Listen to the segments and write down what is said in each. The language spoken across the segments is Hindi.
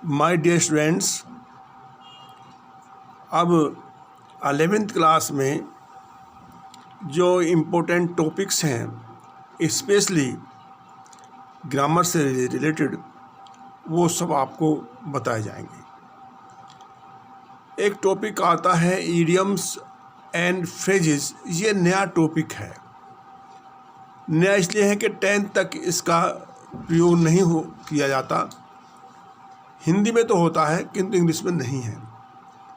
माय डियर स्टूडेंट्स, अब 11th क्लास में जो इम्पोर्टेंट टॉपिक्स हैं स्पेशली ग्रामर से रिलेटेड वो सब आपको बताए जाएंगे। एक टॉपिक आता है इडियम्स एंड फ्रेजेस। ये नया टॉपिक है। नया इसलिए है कि 10th तक इसका प्रयोग नहीं किया जाता। हिंदी में तो होता है किंतु इंग्लिश में नहीं है।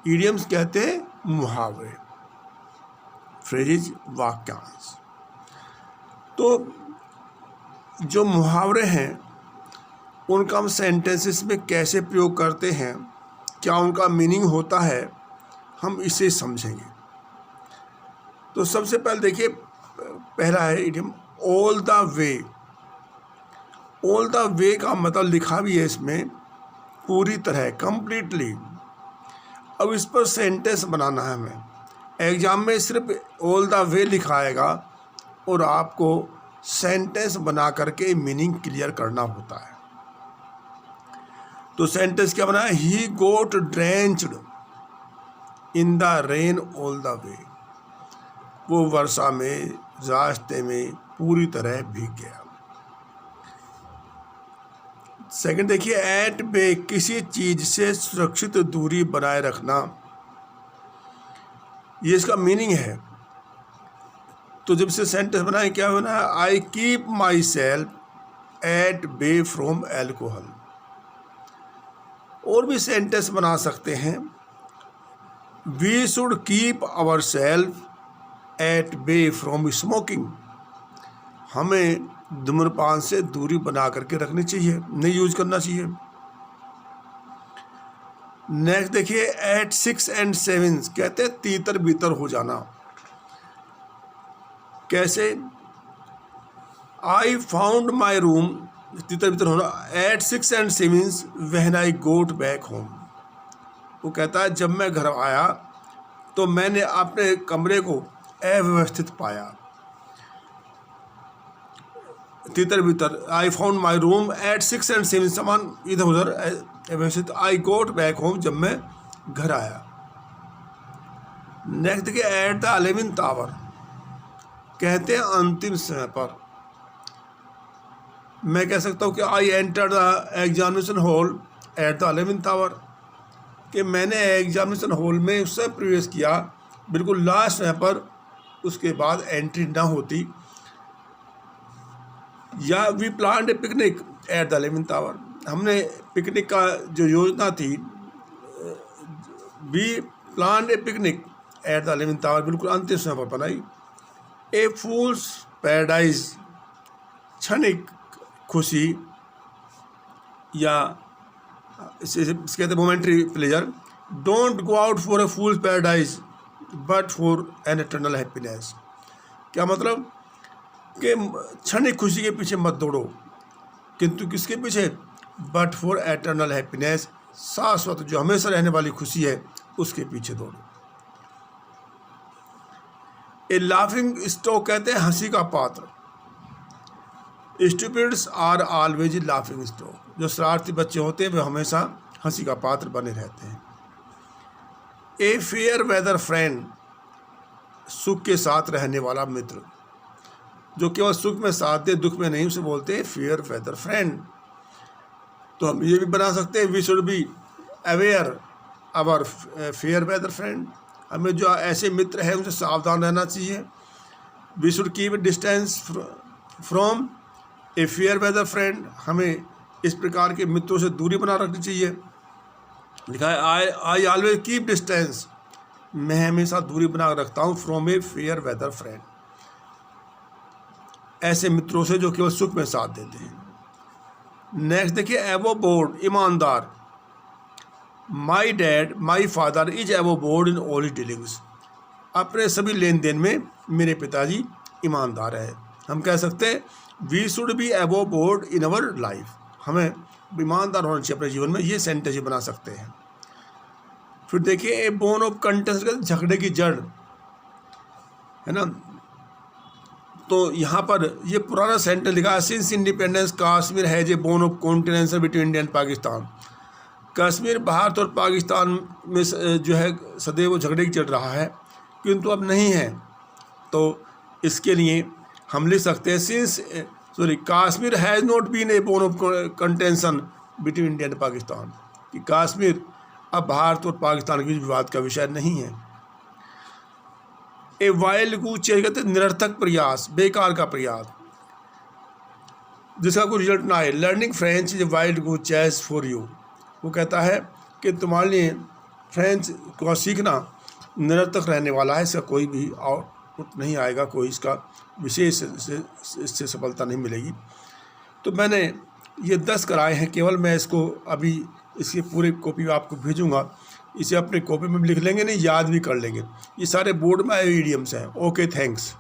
इडियम्स कहते हैं मुहावरे, फ्रेजेस वाक्यांश। तो जो मुहावरे हैं उनका हम सेंटेंसेस में कैसे प्रयोग करते हैं, क्या उनका मीनिंग होता है, हम इसे समझेंगे। तो सबसे पहले देखिए, पहला है idiom all the way. All the वे का मतलब लिखा भी है इसमें, पूरी तरह, कंप्लीटली। अब इस पर सेंटेंस बनाना है हमें। एग्जाम में सिर्फ ऑल द वे लिखाएगा और आपको सेंटेंस बना करके मीनिंग क्लियर करना होता है। तो सेंटेंस क्या बना है? He got drenched in the rain all the way. वो वर्षा में रास्ते में पूरी तरह भीग गया। सेकंड देखिए, एट बे, किसी चीज से सुरक्षित दूरी बनाए रखना, ये इसका मीनिंग है। तो जब से सेंटेंस बनाए क्या होना है? I keep myself at bay from alcohol. और भी सेंटेंस बना सकते हैं, we should keep ourself at bay from smoking. हमें धूम्रपान से दूरी बना करके रखनी चाहिए, नहीं यूज करना चाहिए। नेक्स्ट देखिए, एट 6 and 7, कहते हैं तीतर बीतर हो जाना। कैसे? आई फाउंड माई रूम, तीतर बीतर होना, at 6 and 7 when I got back home. वो कहता है जब मैं घर आया तो मैंने अपने कमरे को अव्यवस्थित पाया। तीतर बीतर, I found my room at 6 and 7, सामान इधर उधर अव्यवस्थित। आई गोट बैक होम, जब मैं घर आया। नेक्स्ट देखिए, एट द 11th आवर, कहते हैं अंतिम समय पर। मैं कह सकता हूँ कि I enter the examination hall at the 11th hour, कि मैंने एग्जामिनेशन हॉल में उससे प्रवेश किया बिल्कुल लास्ट समय पर, उसके बाद एंट्री ना होती। या we planned a picnic at the 11th hour, हमने पिकनिक का जो योजना थी, we planned a picnic at the 11th hour, बिल्कुल अंतिम समय पर बनाई। ए फूल्स पैराडाइज, क्षणिक खुशी, या इसे कहते हैं momentary pleasure. Don't go out for a fools paradise but for an eternal happiness. क्या मतलब? कि क्षणिक खुशी के पीछे मत दौड़ो, किंतु किसके पीछे? बट फॉर एटर्नल हैप्पीनेस, शाश्वत जो हमेशा रहने वाली खुशी है उसके पीछे दौड़ो। ए लाफिंग स्टॉक, कहते हैं हंसी का पात्र। Stupids are always laughing stock, जो शरारती बच्चे होते हैं वे हमेशा हंसी का पात्र बने रहते हैं। ए फेयर वेदर फ्रेंड, सुख के साथ रहने वाला मित्र, जो केवल सुख में साथ दे, दुख में नहीं, उसे बोलते हैं फेयर वेदर फ्रेंड। तो हम ये भी बना सकते हैं, we should be aware our fair weather friend. हमें जो ऐसे मित्र हैं उनसे सावधान रहना चाहिए। We should keep distance from a fair weather friend, हमें इस प्रकार के मित्रों से दूरी बना रखनी चाहिए। लिखा है आई ऑलवेज कीप डिस्टेंस, मैं हमेशा दूरी बना रखता हूँ from a fair weather friend, ऐसे मित्रों से जो केवल सुख में साथ देते हैं। नेक्स्ट देखिए, एबो बोर्ड, ईमानदार। My dad my father is एबो बोर्ड इन ऑल डीलिंग्स, अपने सभी लेन देन में मेरे पिताजी ईमानदार है। हम कह सकते हैं वी शुड बी एबो बोर्ड इन अवर लाइफ, हमें ईमानदार होना चाहिए अपने जीवन में। ये सेंटेंस बना सकते हैं। फिर देखिए, ए बोन ऑफ कंटेंस, झगड़े की जड़, है ना। तो यहाँ पर ये पुराना सेंटेंस लिखा है, since independence Kashmir has a bone of continence between India and Pakistan. Kashmir Bharat और पाकिस्तान में जो है सदैव झगड़े की चल रहा है, किंतु अब नहीं है। तो इसके लिए हम लिख सकते हैं since Kashmir has not been a bone of contention between India and Pakistan, कि कश्मीर अब भारत और पाकिस्तान के बीच विवाद का विषय नहीं है। ए वाइल्ड गूज चेज कहते निरर्थक प्रयास, बेकार का प्रयास जिसका कोई रिजल्ट ना आए। Learning French is a wild goose chase for you, वो कहता है कि तुम्हारे लिए फ्रेंच को सीखना निरर्थक रहने वाला है, इसका कोई भी आउटपुट नहीं आएगा, कोई इसका विशेष इससे सफलता नहीं मिलेगी। तो मैंने ये 10 कराए हैं केवल, मैं इसको अभी इसकी पूरी कॉपी आपको भेजूंगा, इसे अपनी कॉपी में भी लिख लेंगे, नहीं याद भी कर लेंगे। ये सारे बोर्ड में आए इडियम्स हैं। Okay, thanks.